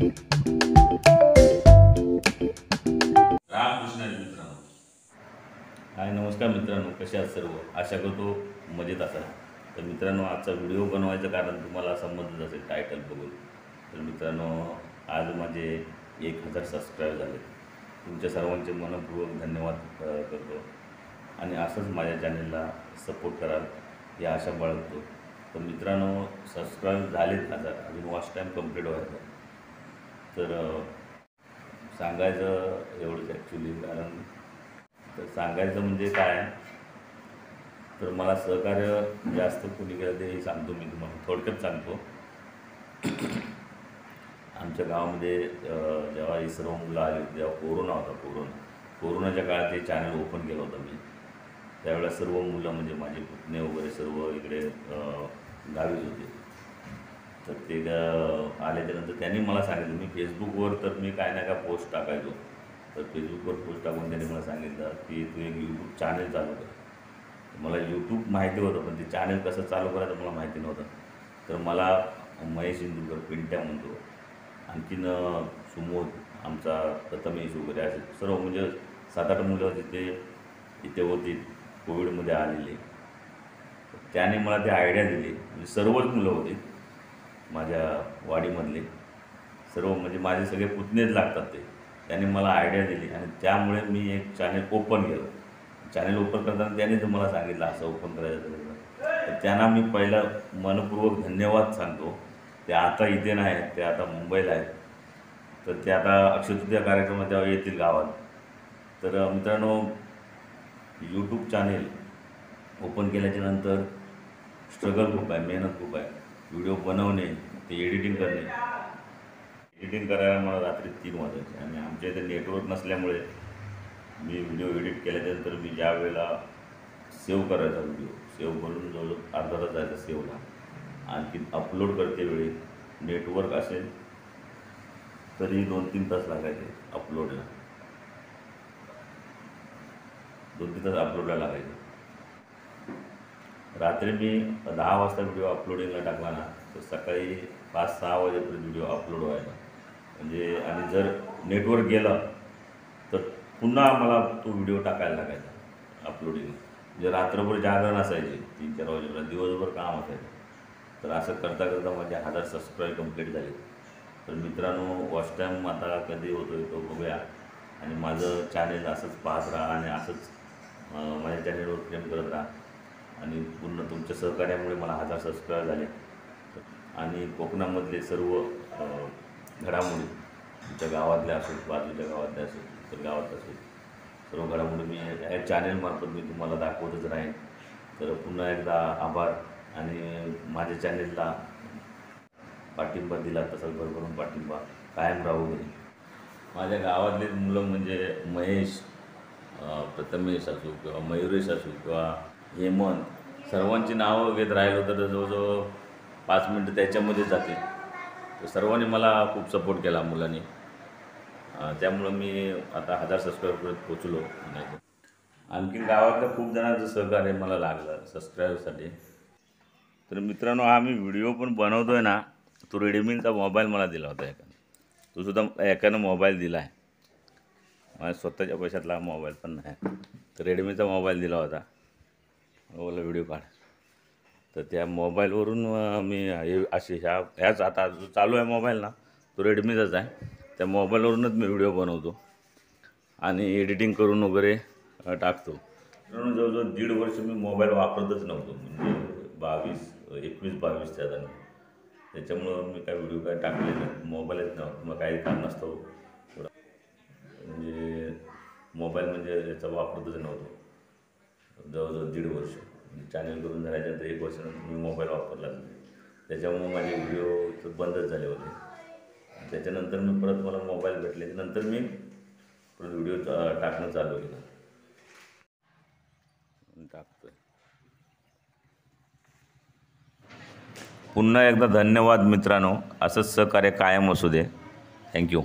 रामकृष्ण मित्रांनो, हाय नमस्कार मित्रांनो, कसे आहात सर्व? आशा करतो मजेत असाल. तर मित्रांनो, आजचा व्हिडिओ बनवायचं कारण तुम्हाला समजत असेल टायटल बघून. तर मित्रांनो, आज माझे 1000 सबस्क्राईब झाले. तुमच्या सर्वांचे मनपूर्वक धन्यवाद करतो आणि असंच माझ्या चॅनलला सपोर्ट कराल ही आशा बाळगतो. तर मित्रांनो, सबस्क्राईब झालेत 1000, अजून वॉच टाईम कंप्लीट व्हायचा. तर सांगायचं एवढंच ॲक्च्युली, कारण तर सांगायचं म्हणजे काय, तर मला सहकार्य जास्त कोणी केलं ते सांगतो. मी तुम्हाला थोडक्यात सांगतो. आमच्या गावामध्ये जेव्हा ही सर्व मुलं आली होती, जेव्हा कोरोना होता, कोरोनाच्या काळात हे चॅनल ओपन केलं होतं मी. त्यावेळेला सर्व मुलं म्हणजे माझे पुतणे वगैरे सर्व इकडे गावीच होते. तर ते आल्याच्यानंतर त्यांनी मला सांगितलं, मी फेसबुकवर तर मी काय ना काय पोस्ट टाकायचो. तर फेसबुकवर पोस्ट टाकून त्यांनी मला सांगितलं की तू एक यूट्यूब चॅनल चालू कर. मला यूट्यूब माहिती होतं, पण ते चॅनल कसं चालू करायचं मला माहिती नव्हतं. तर मला महेश इंदुरकर, पिंट्या म्हणतो, आणखीन सुमोद, आमचा प्रथमेश वगैरे असे सर्व म्हणजे 7-8 मुलं इथे होती कोविडमध्ये आलेली. त्याने मला ती आयडिया दिली. म्हणजे सर्वच मुलं होती माझ्या वाडीमधले, सर्व म्हणजे माझे सगळे पुतणेच लागतात ते. त्याने मला आयडिया दिली आणि त्यामुळे मी एक चॅनल ओपन केलं. चॅनल ओपन करताना त्याने मला सांगितलं असं ओपन करायचं. तर त्यांना मी पहिला मनपूर्वक धन्यवाद सांगतो. ते आता इथे नाही आहेत, ते आता मुंबईला आहेत. तर ते आता अक्षयतृतीया कार्यक्रमात तेव्हा येतील गावात. तर मित्रांनो, यूट्यूब चॅनेल ओपन केल्याच्यानंतर स्ट्रगल खूप आहे, मेहनत खूप आहे. व्हिडिओ बनवणे, ते एडिटिंग करणे. एडिटिंग करायला मला रात्री 3 वाजायचे आणि आमच्या इथे नेटवर्क नसल्यामुळे मी व्हिडिओ एडिट केल्याच्यानंतर मी ज्या वेळेला सेव्ह करायचा व्हिडिओ, सेव्ह करून जवळजवळ अर्धा तास जायचा सेव्हला. आणखी अपलोड करते वेळी नेटवर्क असेल तरी 2-3 तास लागायचे अपलोडला. 2-3 तास अपलोडला लागायचे. रात्री मी 10 वाजता व्हिडिओ अपलोडिंगला टाकला ना, तर सकाळी 5-6 वाजेपर्यंत व्हिडिओ अपलोड व्हायचा. म्हणजे आणि जर नेटवर्क गेलं तर पुन्हा मला तो व्हिडिओ टाकायला लागायचा अपलोडिंग. म्हणजे रात्रभर जागरण असायचे, 3-4 वाजेपर्यंत, दिवसभर काम असायचं. तर असं करता करता माझे 1000 सबस्क्राईब कंप्लीट झाले. तर मित्रांनो, वॉच टाईम आता कधी होतो आहे तो बघूया. आणि माझं चॅनेल असंच पाहत राहा आणि असंच माझ्या चॅनेलवर प्रेम करत राहा. आणि पूर्ण तुमच्या सहकार्यामुळे मला 1000 सबस्क्राईब झाले. आणि कोकणामधले सर्व घडामोडी, तुमच्या गावातल्या असेल, बाजूच्या गावातल्या असेल, इतर गावात असेल, सर्व घडामोडी मी या चॅनेलमार्फत मी तुम्हाला दाखवतच राहीन. तर पुन्हा एकदा आभार. आणि माझ्या चॅनेलला पाठिंबा दिला तसाच भरभरून पाठिंबा कायम राहू दे. माझ्या गावातले मुलं म्हणजे महेश, प्रथमेश असो किंवा मयुरेश असो किंवा हेमंत, सर्वांची नावं घेत राहिलो तर जवळजवळ 5 मिनटं त्याच्यामध्ये जातील. तर सर्वांनी मला खूप सपोर्ट केला मुलांनी. त्यामुळं मी आता 1000 सबस्क्राईबपर्यंत पोचलो म्हणायचं. आणखीन गावातल्या खूप जणांचं सहकार्य मला लागलं सबस्क्राईबसाठी. तर मित्रांनो, हा मी व्हिडिओ पण बनवतो आहे ना, तो रेडमीचा मोबाईल मला दिला होता एकानं. तो सुद्धा एकानं मोबाईल दिला आहे. माझ्या स्वतःच्या पैशातला मोबाईल पण नाही. तर रेडमीचा मोबाईल दिला होता, बोला व्हिडिओ काढ. तर त्या मोबाईलवरून मी असे ह्याच आता जो चालू आहे मोबाईल ना, तो रेडमीचाच आहे. त्या मोबाईलवरूनच मी व्हिडिओ बनवतो आणि एडिटिंग करून वगैरे टाकतो. म्हणून जवळजवळ 1.5 वर्ष मी मोबाईल वापरतच नव्हतो. म्हणजे 21-22 दरम्यान. त्याच्यामुळं मी काय व्हिडिओ काय टाकले नाही, मोबाईलच नव्हतं. मग काही कारणास्तव थोडा म्हणजे मोबाईल म्हणजे याचा वापरतच नव्हतो जवळजवळ 1.5 वर्ष. चॅनल करून झाल्याच्यानंतर 1 वर्षानंतर मी मोबाईल वापरला. त्याच्यामुळं माझे व्हिडिओ तर बंदच झाले होते. त्याच्यानंतर मी परत मला मोबाईल भेटले, नंतर मी परत व्हिडिओ टाकणं चालू केलं. टाकतोय. पुन्हा एकदा धन्यवाद मित्रांनो. असंच सहकार्य कायम असू दे. थँक्यू.